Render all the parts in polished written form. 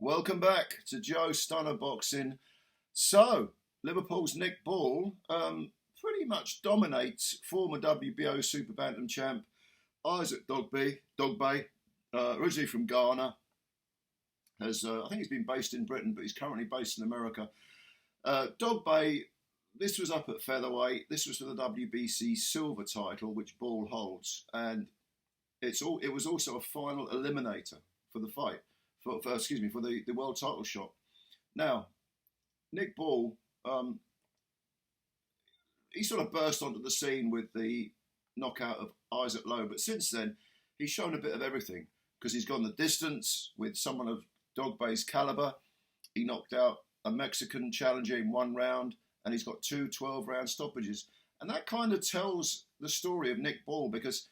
Welcome back to Joe Stunner Boxing. So, Liverpool's Nick Ball pretty much dominates former WBO Super Bantam champ ISAAC Dogbe, originally from Ghana. I think he's been based in Britain, but he's currently based in America. Dogbe, this was up at featherweight. This was for the WBC Silver title, which Ball holds, and it was also a final eliminator for the fight. For the world title shot. Now, Nick Ball, he sort of burst onto the scene with the knockout of Isaac Lowe, but since then, he's shown a bit of everything because he's gone the distance with someone of Dogbe's calibre. He knocked out a Mexican challenger in one round, and he's got two 12-round stoppages. And that kind of tells the story of Nick Ball because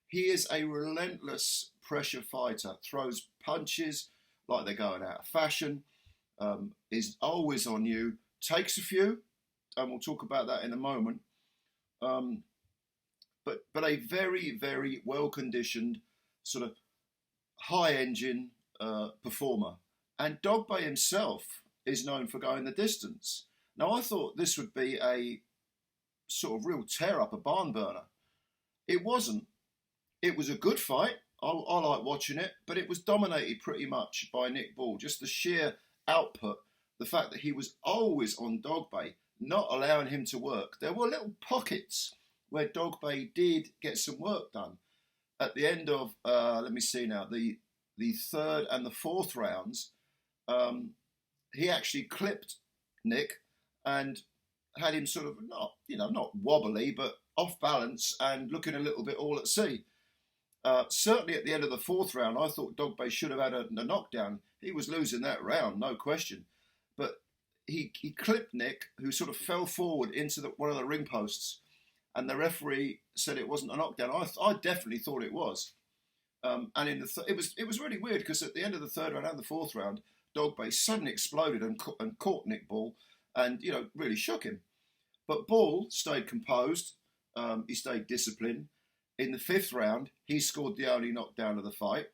he is a relentless pressure fighter, throws punches like they're going out of fashion, is always on you, takes a few, and we'll talk about that in a moment. But a very, very well-conditioned, sort of high-engine performer. And Dogbe himself is known for going the distance. Now, I thought this would be a sort of real tear-up, a barn burner. It wasn't. It was a good fight. I like watching it, but it was dominated pretty much by Nick Ball. Just the sheer output, the fact that he was always on Dogbe, not allowing him to work. There were little pockets where Dogbe did get some work done. At the end of, let me see now, the third and the fourth rounds, he actually clipped Nick and had him sort of not wobbly, but off balance and looking a little bit all at sea. Certainly at the end of the fourth round, I thought Dogbe should have had a knockdown. He was losing that round, no question. But he clipped Nick, who sort of fell forward into one of the ring posts, and the referee said it wasn't a knockdown. I definitely thought it was. And it was really weird because at the end of the third round and the fourth round, Dogbe suddenly exploded and caught Nick Ball, and really shook him. But Ball stayed composed. He stayed disciplined. In the fifth round, he scored the only knockdown of the fight,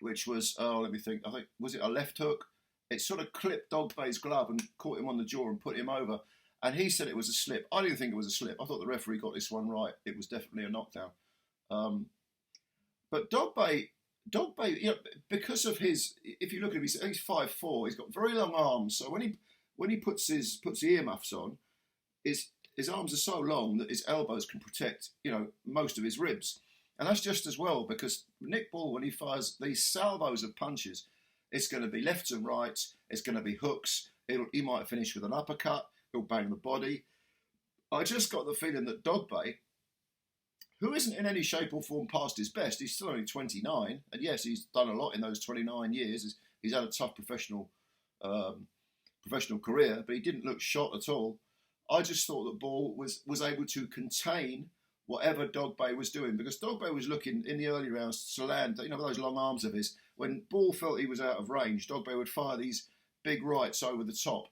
which was, let me think, I think, was it a left hook? It sort of clipped Dogbe's glove and caught him on the jaw and put him over. And he said it was a slip. I didn't think it was a slip. I thought the referee got this one right. It was definitely a knockdown. But Dogbe, because of his, if you look at him, he's 5'4". He's got very long arms. So when he puts the earmuffs on, his arms are so long that his elbows can protect, most of his ribs. And that's just as well because Nick Ball, when he fires these salvos of punches, it's going to be lefts and rights, it's going to be hooks, he might finish with an uppercut, he'll bang the body. I just got the feeling that Dogbe, who isn't in any shape or form past his best, he's still only 29, and yes, he's done a lot in those 29 years. He's had a tough professional career, but he didn't look shot at all. I just thought that Ball was able to contain whatever Dogbe was doing because Dogbe was looking in the early rounds to land, those long arms of his. When Ball felt he was out of range, Dogbe would fire these big rights over the top.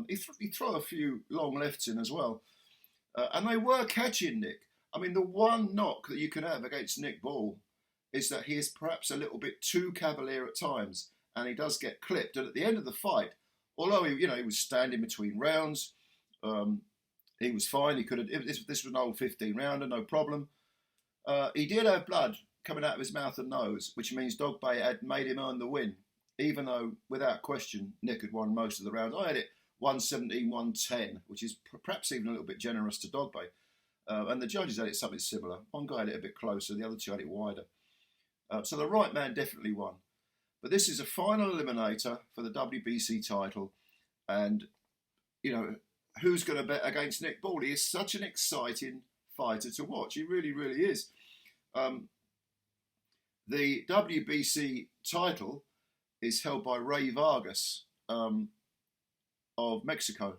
He'd throw a few long lefts in as well. And they were catching Nick. I mean, the one knock that you can have against Nick Ball is that he is perhaps a little bit too cavalier at times and he does get clipped. And at the end of the fight, although he was standing between rounds, he was fine. He could have. This was an old 15-rounder, no problem. He did have blood coming out of his mouth and nose, which means Dogbe had made him earn the win, even though, without question, Nick had won most of the rounds. I had it 117-110, which is perhaps even a little bit generous to Dogbe. And the judges had it something similar. One guy had it a bit closer, the other two had it wider. So the right man definitely won. But this is a final eliminator for the WBC title, and who's going to bet against Nick Ball? He is such an exciting fighter to watch. He really, really is. The WBC title is held by Ray Vargas of Mexico.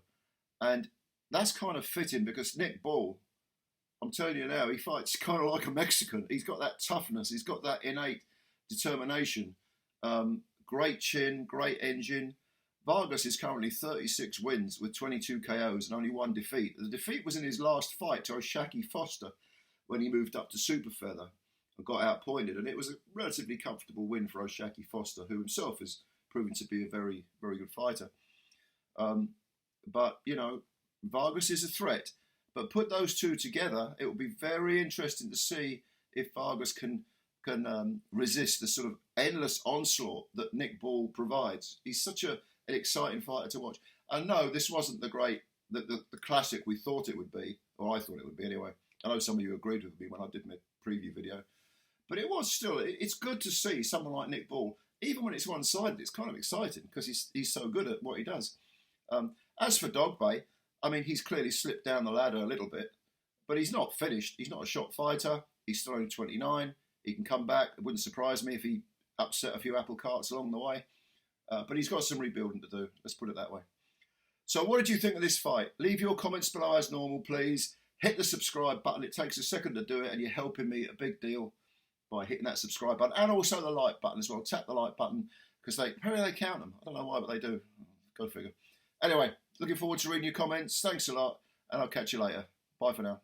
And that's kind of fitting because Nick Ball, I'm telling you now, he fights kind of like a Mexican. He's got that toughness. He's got that innate determination. Great chin, great engine. Vargas is currently 36 wins with 22 KOs and only one defeat. The defeat was in his last fight to Oshaki Foster when he moved up to super feather and got outpointed. And it was a relatively comfortable win for Oshaki Foster, who himself is proving to be a very, very good fighter. But, you know, Vargas is a threat. But put those two together, it will be very interesting to see if Vargas can resist the sort of endless onslaught that Nick Ball provides. He's such an exciting fighter to watch. I know this wasn't the classic we thought it would be, or I thought it would be anyway. I know some of you agreed with me when I did my preview video. But it was still, it's good to see someone like Nick Ball, even when it's one-sided, it's kind of exciting because he's so good at what he does. As for Dogbe, I mean, he's clearly slipped down the ladder a little bit, but he's not finished. He's not a shot fighter. He's still only 29. He can come back. It wouldn't surprise me if he upset a few apple carts along the way. But he's got some rebuilding to do. Let's put it that way. So what did you think of this fight? Leave your comments below as normal, please. Hit the subscribe button. It takes a second to do it, and you're helping me a big deal by hitting that subscribe button. And also the like button as well. Tap the like button, because apparently they count them. I don't know why, but they do. Go figure. Anyway, looking forward to reading your comments. Thanks a lot, and I'll catch you later. Bye for now.